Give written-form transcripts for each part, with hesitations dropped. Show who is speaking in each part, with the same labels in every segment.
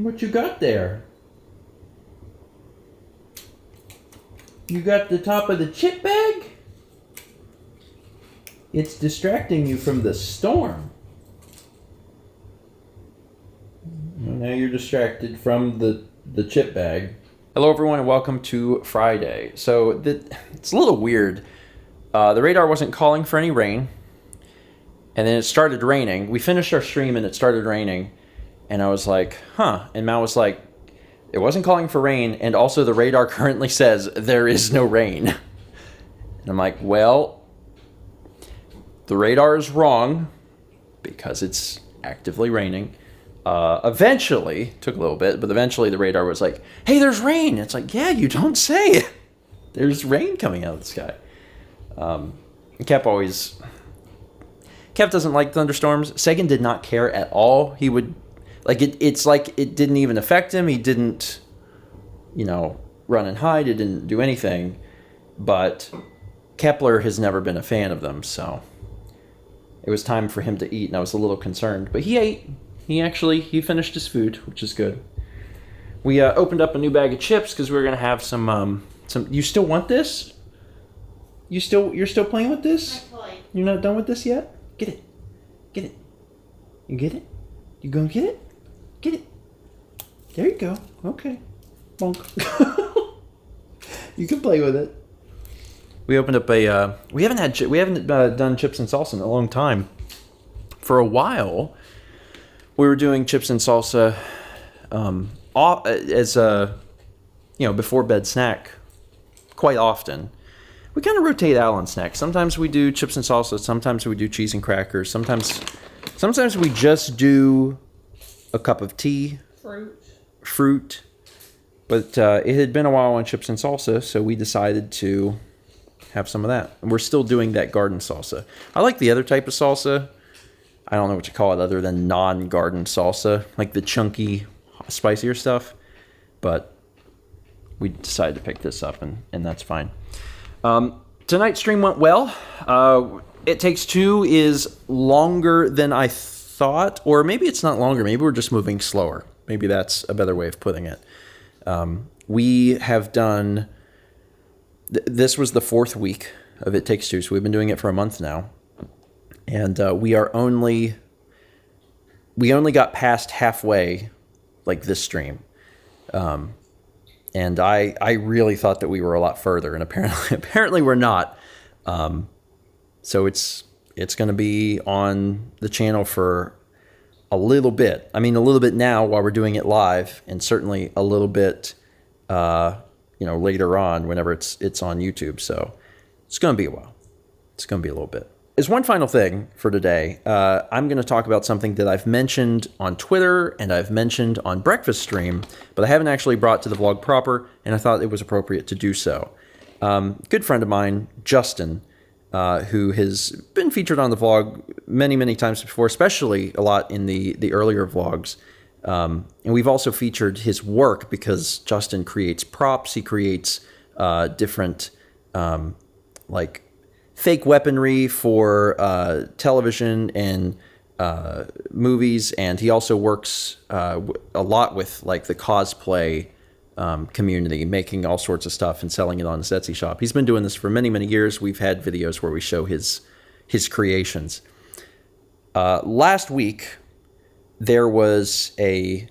Speaker 1: What you got there? You got the top of the chip bag? It's distracting you from the storm. Well, now you're distracted from the chip bag. Hello everyone and welcome to Friday. So it's a little weird. The radar wasn't calling for any rain. And then it started raining. We finished our stream and it started raining. And I was like, huh. And Mal was like, it wasn't calling for rain. And also the radar currently says there is no rain. And I'm like, well, the radar is wrong because it's actively raining. Eventually, took a little bit, but eventually the radar was like, hey, there's rain. It's like, yeah, you don't say. There's rain coming out of the sky. Kev doesn't like thunderstorms. Sagan did not care at all. He would, like, it's like it didn't even affect him. He didn't, run and hide. It didn't do anything. But Kepler has never been a fan of them, so it was time for him to eat, and I was a little concerned. But he ate. He finished his food, which is good. We opened up a new bag of chips because we were going to have some. You still want this? You're still playing with this? You're not done with this yet? Get it. Get it. You get it? You gonna get it? Get it. There you go. Okay. Bonk. You can play with it. We opened up a. We haven't done chips and salsa in a long time. For a while, we were doing chips and salsa as a before bed snack quite often. We kind of rotate out on snacks. Sometimes we do chips and salsa. Sometimes we do cheese and crackers. Sometimes we just do a cup of tea. Fruit. But it had been a while on chips and salsa, so we decided to have some of that. And we're still doing that garden salsa. I like the other type of salsa. I don't know what you call it other than non-garden salsa, like the chunky, spicier stuff. But we decided to pick this up, and that's fine. Tonight's stream went well. It Takes Two is longer than I thought, or maybe it's not longer. Maybe we're just moving slower. Maybe that's a better way of putting it. We have done. This was the fourth week of It Takes Two, so we've been doing it for a month now, and we only got past halfway, like this stream. And I really thought that we were a lot further, and apparently we're not. So it's going to be on the channel for a little bit. I mean, a little bit now while we're doing it live, and certainly a little bit, later on whenever it's on YouTube. So it's going to be a while. It's going to be a little bit. As one final thing for today, I'm going to talk about something that I've mentioned on Twitter and I've mentioned on Breakfast Stream, but I haven't actually brought to the vlog proper, and I thought it was appropriate to do so. Good friend of mine, Justin, who has been featured on the vlog many, many times before, especially a lot in the earlier vlogs. And we've also featured his work because Justin creates props. He creates different, fake weaponry for television and movies, and he also works a lot with the cosplay community, making all sorts of stuff and selling it on his Etsy shop. He's been doing this for many, many years. We've had videos where we show his creations. Last week, there was a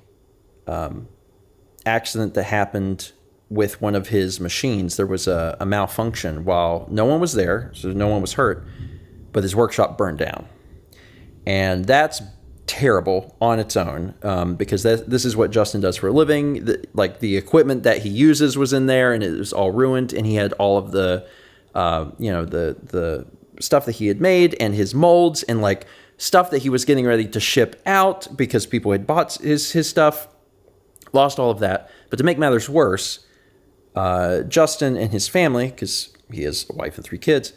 Speaker 1: accident that happened with one of his machines. There was a malfunction while no one was there, so no one was hurt, but his workshop burned down. And that's terrible on its own, because this is what Justin does for a living. The equipment that he uses was in there, and it was all ruined, and he had all of the stuff that he had made, and his molds, and stuff that he was getting ready to ship out because people had bought his stuff. Lost all of that. But to make matters worse, Justin and his family, because he has a wife and 3 kids,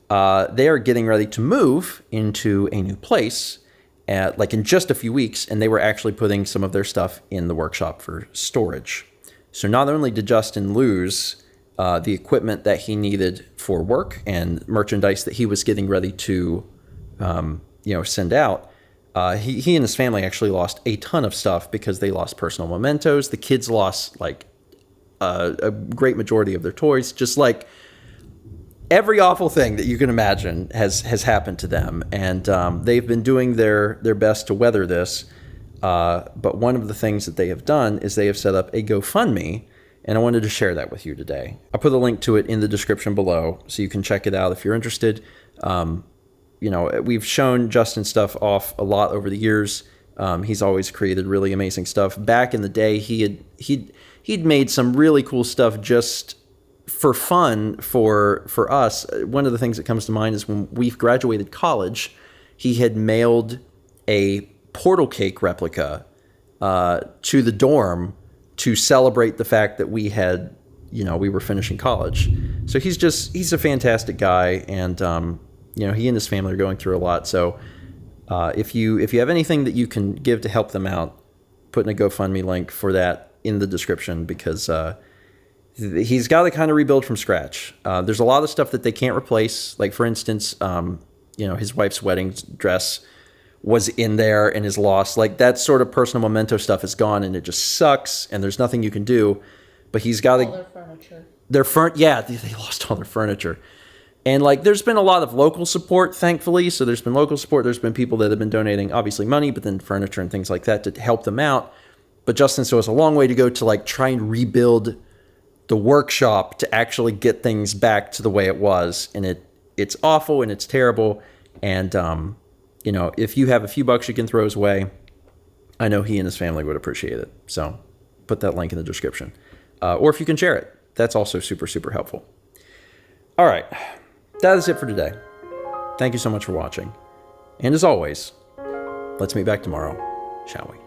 Speaker 1: they are getting ready to move into a new place in just a few weeks, and they were actually putting some of their stuff in the workshop for storage. So not only did Justin lose the equipment that he needed for work and merchandise that he was getting ready to send out, He and his family actually lost a ton of stuff because they lost personal mementos. The kids lost like a great majority of their toys. Just like every awful thing that you can imagine has happened to them, and they've been doing their best to weather this. But one of the things that they have done is they have set up a GoFundMe, and I wanted to share that with you today. I'll put a link to it in the description below so you can check it out if you're interested. You know, we've shown Justin stuff off a lot over the years. He's always created really amazing stuff. Back in the day, he'd made some really cool stuff just for fun for us. One of the things that comes to mind is when we graduated college, he had mailed a Portal Cake replica to the dorm to celebrate the fact that we had, you know, we were finishing college. So he's a fantastic guy, and you know, he and his family are going through a lot. So if you have anything that you can give to help them out, put in a GoFundMe link for that in the description, because he's got to kind of rebuild from scratch. There's a lot of stuff that they can't replace. Like, for instance, you know, his wife's wedding dress was in there and is lost. Like, that sort of personal memento stuff is gone, and it just sucks, and there's nothing you can do. But he's got to... Their furniture. Yeah, they lost all their furniture. And, like, there's been a lot of local support, thankfully. So there's been local support. There's been people that have been donating, obviously, money, but then furniture and things like that to help them out. But Justin still has a long way to go to, like, try and rebuild the workshop to actually get things back to the way it was. And it's awful and it's terrible. And, you know, if you have a few bucks you can throw his way, I know he and his family would appreciate it. So put that link in the description. Or if you can share it, that's also super, super helpful. All right. That is it for today. Thank you so much for watching. And as always, let's meet back tomorrow, shall we?